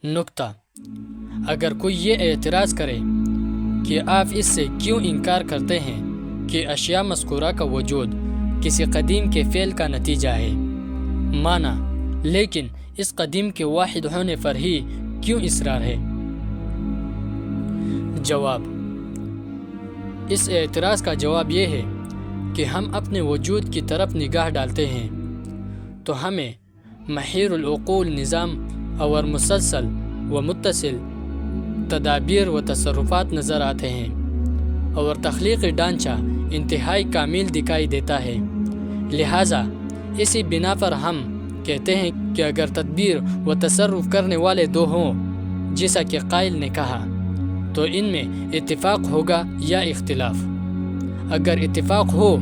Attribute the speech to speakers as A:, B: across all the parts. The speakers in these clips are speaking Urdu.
A: نکتہ: اگر کوئی یہ اعتراض کرے کہ آپ اس سے کیوں انکار کرتے ہیں کہ اشیاء مذکورہ کا وجود کسی قدیم کے فعل کا نتیجہ ہے، معنی لیکن اس قدیم کے واحد ہونے پر ہی کیوں اصرار ہے؟ جواب: اس اعتراض کا جواب یہ ہے کہ ہم اپنے وجود کی طرف نگاہ ڈالتے ہیں تو ہمیں محیر العقول نظام اور مسلسل و متصل تدابیر و تصرفات نظر آتے ہیں، اور تخلیقی ڈھانچہ انتہائی کامل دکھائی دیتا ہے۔ لہٰذا اسی بنا پر ہم کہتے ہیں کہ اگر تدبیر و تصرف کرنے والے دو ہوں جیسا کہ قائل نے کہا، تو ان میں اتفاق ہوگا یا اختلاف؟ اگر اتفاق ہو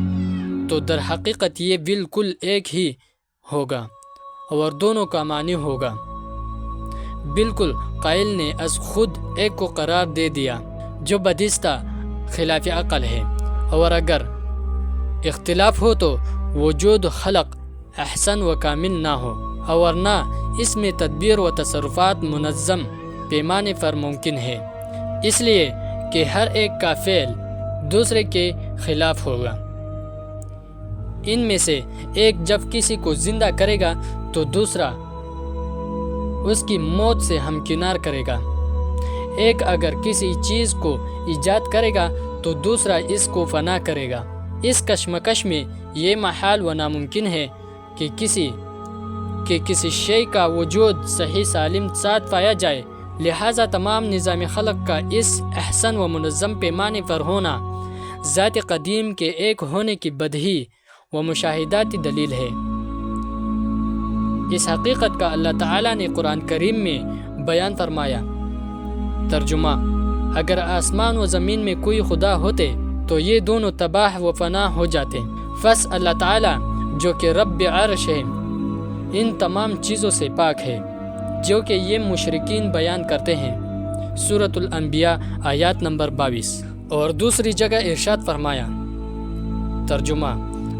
A: تو در حقیقت یہ بالکل ایک ہی ہوگا اور دونوں کا معنی ہوگا۔ بالکل قائل نے از خود ایک کو قرار دے دیا جو بدستہ خلاف عقل ہے، اور اگر اختلاف ہو تو وجود خلق احسن و کامل نہ ہو، اور نہ اس میں تدبیر و تصرفات منظم پیمانے پر ممکن ہے، اس لیے کہ ہر ایک کا فعل دوسرے کے خلاف ہوگا۔ ان میں سے ایک جب کسی کو زندہ کرے گا تو دوسرا اس کی موت سے ہمکنار کرے گا۔ ایک اگر کسی چیز کو ایجاد کرے گا تو دوسرا اس کو فنا کرے گا۔ اس کشمکش میں یہ محال و ناممکن ہے کہ کسی شے کا وجود صحیح سالم ساتھ پایا جائے۔ لہٰذا تمام نظام خلق کا اس احسن و منظم پیمانے پر ہونا ذات قدیم کے ایک ہونے کی بدیہی و مشاہداتی دلیل ہے۔ اس حقیقت کا اللہ تعالیٰ نے قرآن کریم میں بیان فرمایا۔ ترجمہ: اگر آسمان و زمین میں کوئی خدا ہوتے تو یہ دونوں تباہ و فنا ہو جاتے۔ بس اللہ تعالیٰ جو کہ رب عرش ہے ان تمام چیزوں سے پاک ہے جو کہ یہ مشرکین بیان کرتے ہیں۔ سورۃ الانبیاء آیات نمبر 22۔ اور دوسری جگہ ارشاد فرمایا۔ ترجمہ: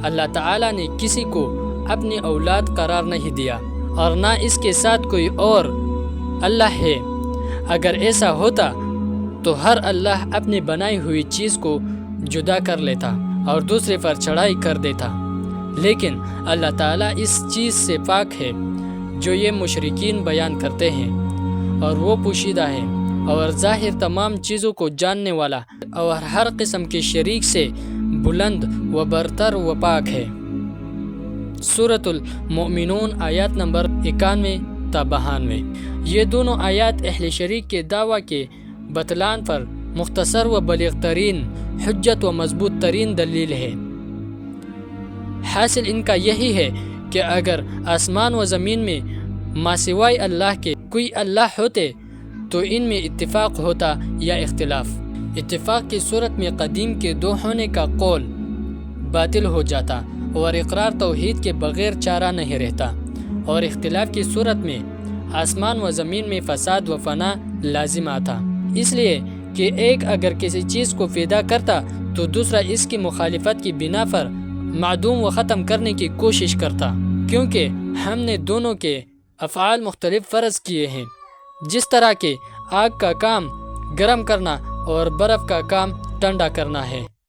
A: اللہ تعالیٰ نے کسی کو اپنی اولاد قرار نہیں دیا اور نہ اس کے ساتھ کوئی اور اللہ ہے۔ اگر ایسا ہوتا تو ہر اللہ اپنی بنائی ہوئی چیز کو جدا کر لیتا اور دوسرے پر چڑھائی کر دیتا، لیکن اللہ تعالیٰ اس چیز سے پاک ہے جو یہ مشرکین بیان کرتے ہیں، اور وہ پوشیدہ ہے اور ظاہر تمام چیزوں کو جاننے والا اور ہر قسم کے شریک سے بلند و برتر و پاک ہے۔ سورۃ المؤمنون آیات نمبر 91 تا 92۔ یہ دونوں آیات اہل شریک کے دعویٰ کے بطلان پر مختصر و بلیغ ترین حجت و مضبوط ترین دلیل ہے۔ حاصل ان کا یہی ہے کہ اگر آسمان و زمین میں ما سوائے اللہ کے کوئی اللہ ہوتے تو ان میں اتفاق ہوتا یا اختلاف۔ اتفاق کی صورت میں قدیم کے دو ہونے کا قول باطل ہو جاتا اور اقرار توحید کے بغیر چارہ نہیں رہتا، اور اختلاف کی صورت میں آسمان و زمین میں فساد و فنا لازم آتا، اس لیے کہ ایک اگر کسی چیز کو پیدا کرتا تو دوسرا اس کی مخالفت کی بنا پر معدوم و ختم کرنے کی کوشش کرتا، کیونکہ ہم نے دونوں کے افعال مختلف فرض کیے ہیں، جس طرح کہ آگ کا کام گرم کرنا اور برف کا کام ٹھنڈا کرنا ہے۔